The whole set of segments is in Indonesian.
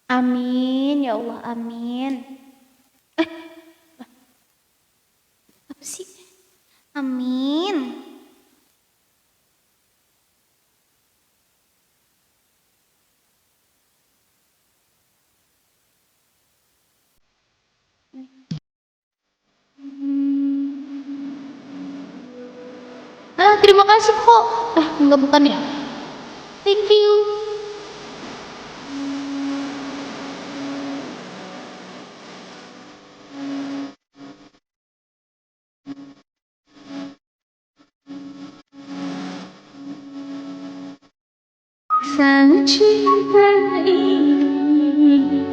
Amin, ya Allah, amin. Apa sih? Amin. Terima kasih kok. Enggak, bukan ya. Thank you. Sang cinta ini.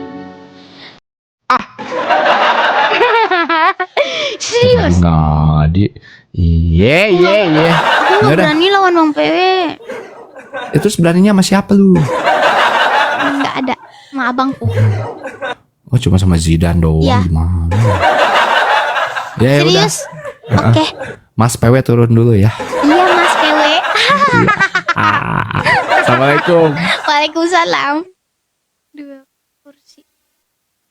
Serius? Nggak di. Iya. Aku nggak berani lawan Bang PW. Itu sebenarnya sama siapa lu? Nggak ada, sama abangku. Oh, cuma sama Zidane doang. Ya. Gimana? Ya Serius? udah. Oke. Mas PW turun dulu ya. Iya Mas PW. Assalamualaikum. Waalaikumsalam. Dua kursi.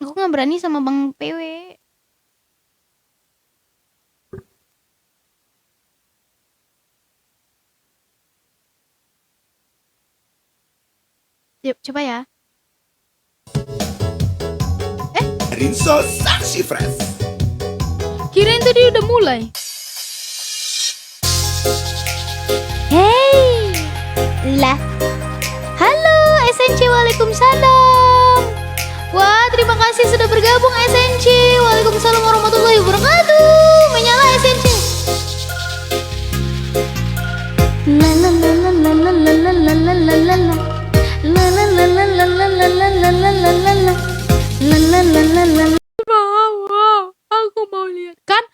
Aku nggak berani sama Bang PW. Yuk, coba ya. Rinso Saksi Fresh. Kirain tadi udah mulai. Hey, lah. Halo SNC, waalaikumsalam. Wah, terima kasih sudah bergabung SNC. Waalaikumsalam warahmatullahi wabarakatuh. Menyala SNC. La la la la la la la la la la la la la. La la la la la la la la la la la la la. La la la la la. Wow, aku mau lihat. Kan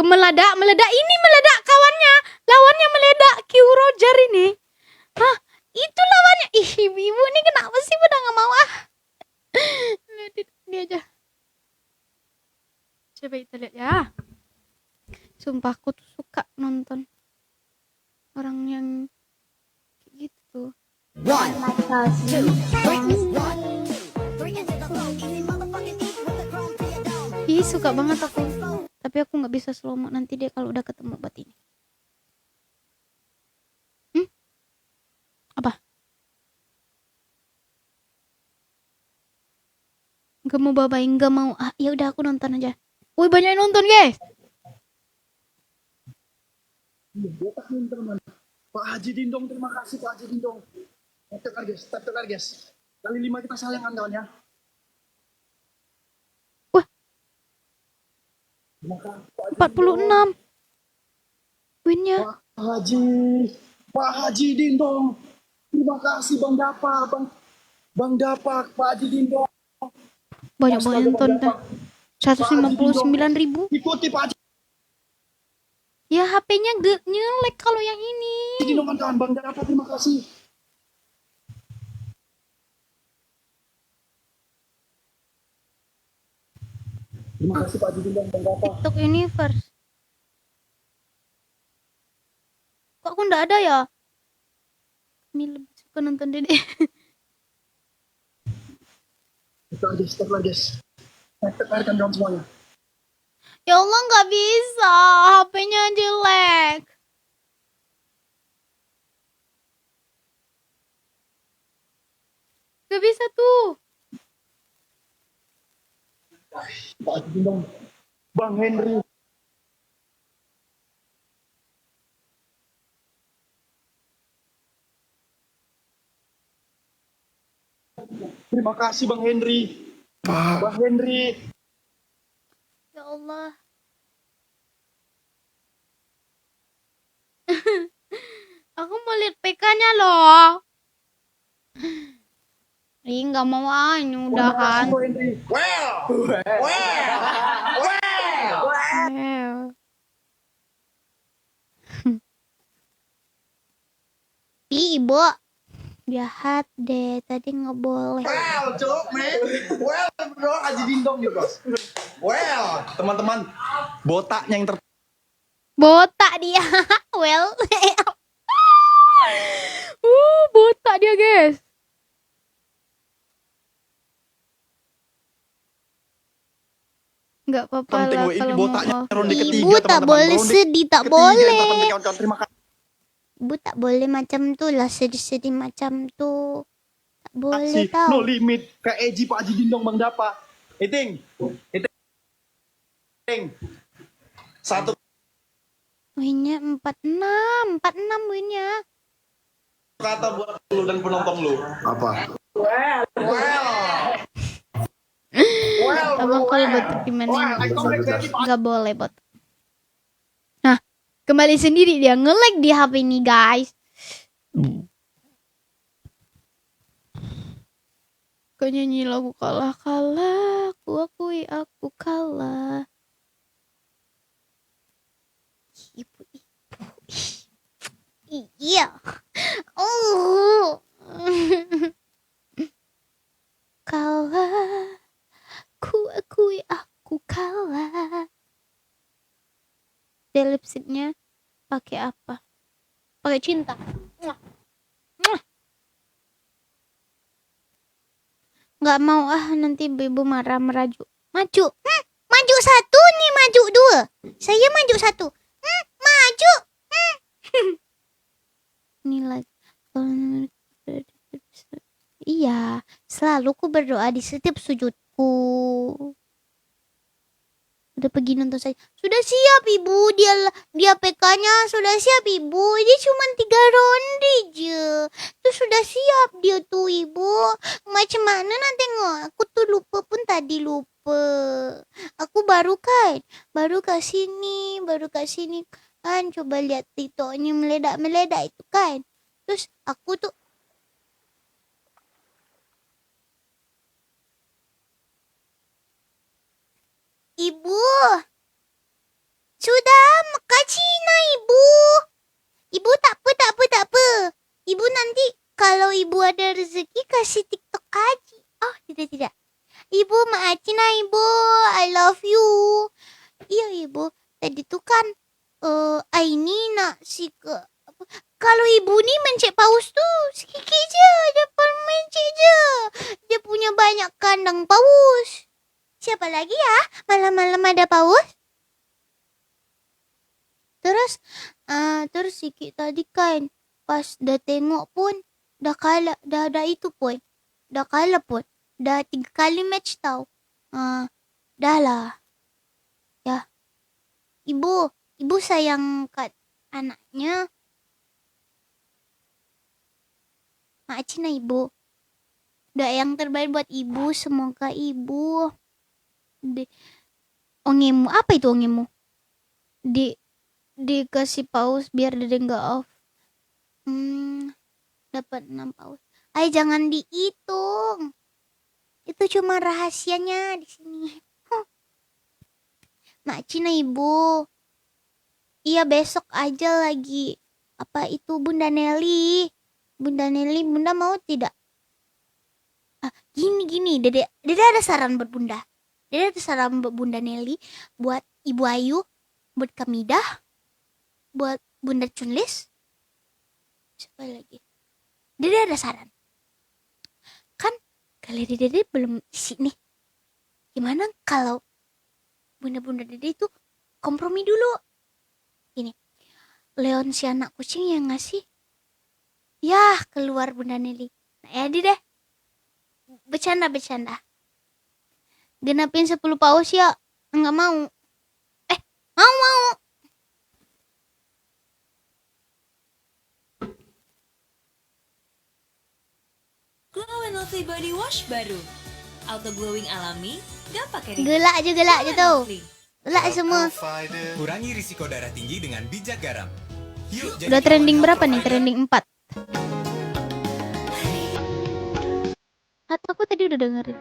meledak ini meledak kawannya. Lawannya meledak Q Roger ini. Hah, itu lawannya. Ih, ibu ini kenapa sih pada nggak mau lihat dia aja. Coba kita lihat ya. Sumpah aku tuh suka nonton orang yang kayak gitu. Ih, suka banget aku. Tapi aku nggak bisa slow mo nanti deh kalau udah ketemu obat ini. Apa? Gak mau babain, gak mau. Ya udah aku nonton aja. Wih, banyak yang nonton guys. Pak Haji Dindong, terima kasih Pak Haji Dindong. Tap tekan guys. Kali 5 kita sayangkan kawan ya. Wah, Terima kasih, Pak Haji 46 winnya. Pak Haji Dindong. Terima kasih Bang Dapak, Pak Haji Dindong. Banyak banget yang nonton dah. 159.000. Ikuti Pak Haji Ya HP-nya nyelek kalau yang ini. Dindong kawan, Bang Dapak, terima kasih. Terima kasih Pak Haji Dindong, Bang Dapak. TikTok Universe. Kok aku nggak ada ya? Ini lebih suka nonton Dede. Stop lagi guys. Tekan kawan semuanya. Ya Allah, nggak bisa. HP-nya jelek. Gak bisa tuh. Pak Haji Dindong. Bang Henry. Terima kasih Bang Henry. Bang Henry. Ya Allah. Aku mau lihat PK-nya loh. Ih, nggak mau ini udahan. Bang Henry. Ih, ibu. Jahat deh, tadi nggak boleh. Bro, Haji Dindong ya, Bos. Teman-teman, botaknya yang Botak dia. Well. Botak dia, guys. Nggak apa-apa Kamu lah tengok ini kalau mau botaknya off. ronde ketiga, Ibu tak teman-teman. boleh Ronde sedih, tak ketiga, boleh. teman-teman, kawan-kawan. Terima kasih. Ibu tak boleh macam tuh lah, sedih-sedih macam tuh. Tak boleh No tau. limit. Kak Eji, Pak Haji Dindong, Bang Dapa. Iting. Satu Winnya 46, 46 winnya. kata buat lu dan penonton lu. Apa? Abang kalau batuk gimana? Gak boleh bot. Nah, kembali sendiri dia nge-lag di HP ini guys. Kau nyanyi lagu kalah, aku akui aku kalah. Ibu. Iya. Oh. Kalah, ku akui aku kalah. Dia lipsticknya pakai apa? Pakai cinta. Nggak mau nanti ibu marah meraju. Maju. Maju satu nih, maju dua. Saya maju satu. Maju. Ini lagi. Iya, selalu ku berdoa di setiap sujudku. Udah pergi nonton saya. Sudah siap ibu, dia PK-nya sudah siap ibu. Ini cuma 3 ronde aja. Tuh sudah siap dia tuh ibu. Macam mana nanti aku tuh lupa pun tadi lupa. Aku baru ke sini kan. Coba lihat TikToknya meledak itu kan. Terus aku tuh Ibu, sudah makasih nah ibu. Ibu tak apa. Ibu nanti kalau ibu ada rezeki kasih TikTok aja. Oh tidak. Ibu makasih nah ibu, I love you. Iya ibu, tadi tuh kan ini nak si ke kalau ibu nih mencek paus tuh sedikit aja, dapat mencek aja. Dia punya banyak kandang paus. Siapa lagi ya? Malam-malam ada paus? Terus Siki tadi kan pas dah tengok pun dah kalah, dah itu pun. Dah kalah pun. Dah 3 kali match tau. Dah lah. Ya. Ibu sayang kat anaknya. Makasih nah ibu. Doa yang terbaik buat ibu, semoga ibu ongemu, apa itu ongemu? Dikasih paus biar dede nggak off. Dapat 6 paus. Jangan dihitung. Itu cuma rahasianya di sini. Makasih nah ibu. Iya besok aja lagi. Apa itu Bunda Nelly? Bunda mau tidak? Gini, Dede ada saran buat Bunda. Dede ada saran buat Bunda Nelly, buat Ibu Ayu, buat Kamidah, buat Bunda Chunlis. Siapa lagi? Dede ada saran. Kan galeri Dede belum isi nih. Gimana kalau Bunda Dede itu kompromi dulu? Ini Leon si anak kucing yang ngasih. Yah, keluar Bunda Nelly. Nah, deh. Bercanda. Genapin 10 paus ya. Enggak mau. Mau. Glow and Lovely Body Wash baru. Auto glowing alami, gak pakai Gelak aja tuh. Gelak semua. Kurangi risiko darah tinggi dengan bijak garam. Yuk, Udah trending berapa nih? Trending 4. Atau aku tadi udah dengerin.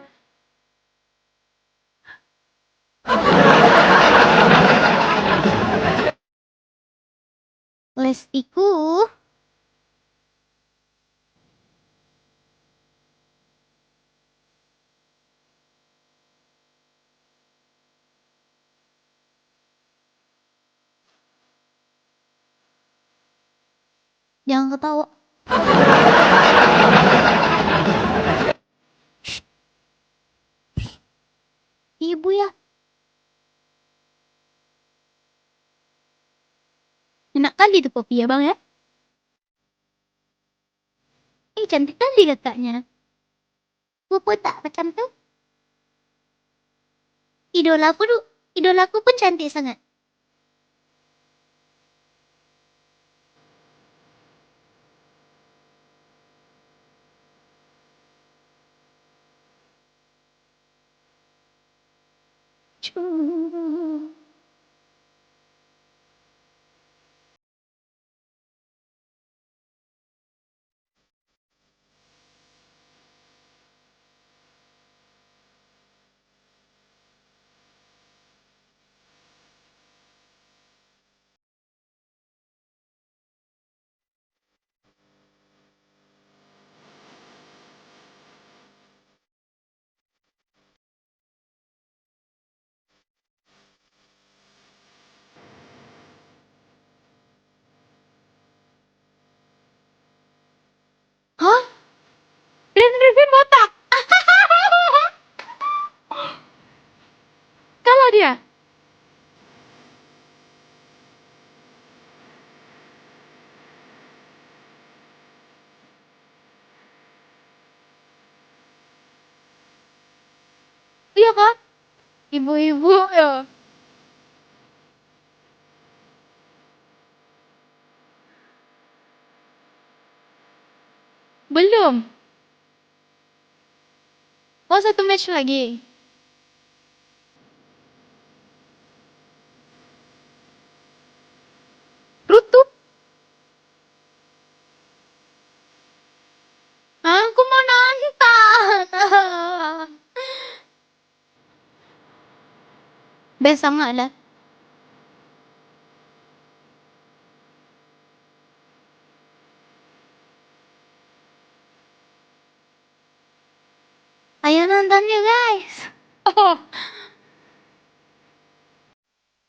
Lestiku. Jangan ketawa. Ibu ya. kali tuh Poppy ya bang ya. Cantik kali kakaknya. Bobo tak macam tuh. Idolaku pun cantik sangat. Hah? Revin botak. Kalau dia. Iya kan? Ibu-ibu ya. Belum. Oh, satu match lagi. Rutup. Aku mau nonton. Besok nggak lah. Ayo nonton yuk guys. Oh.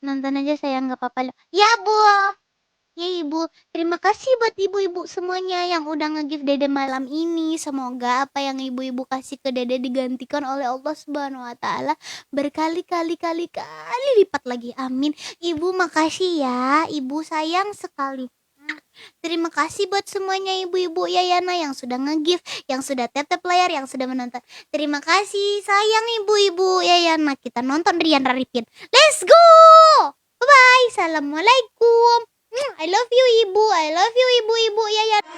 Nonton aja sayang, nggak apa-apa loh. Ya bu. Ya ibu, terima kasih buat ibu-ibu semuanya yang udah nge-give Dede malam ini. Semoga apa yang ibu-ibu kasih ke Dede digantikan oleh Allah Subhanahu wa taala berkali-kali lipat lagi. Amin. Ibu makasih ya. Ibu sayang sekali. Terima kasih buat semuanya ibu-ibu Yayana yang sudah nge-give, yang sudah tap-tap layar, yang sudah menonton. Terima kasih sayang ibu-ibu Yayana. Kita nonton Rian Raripin. Let's go! Bye-bye. Assalamualaikum. I love you ibu. I love you ibu-ibu Yayana.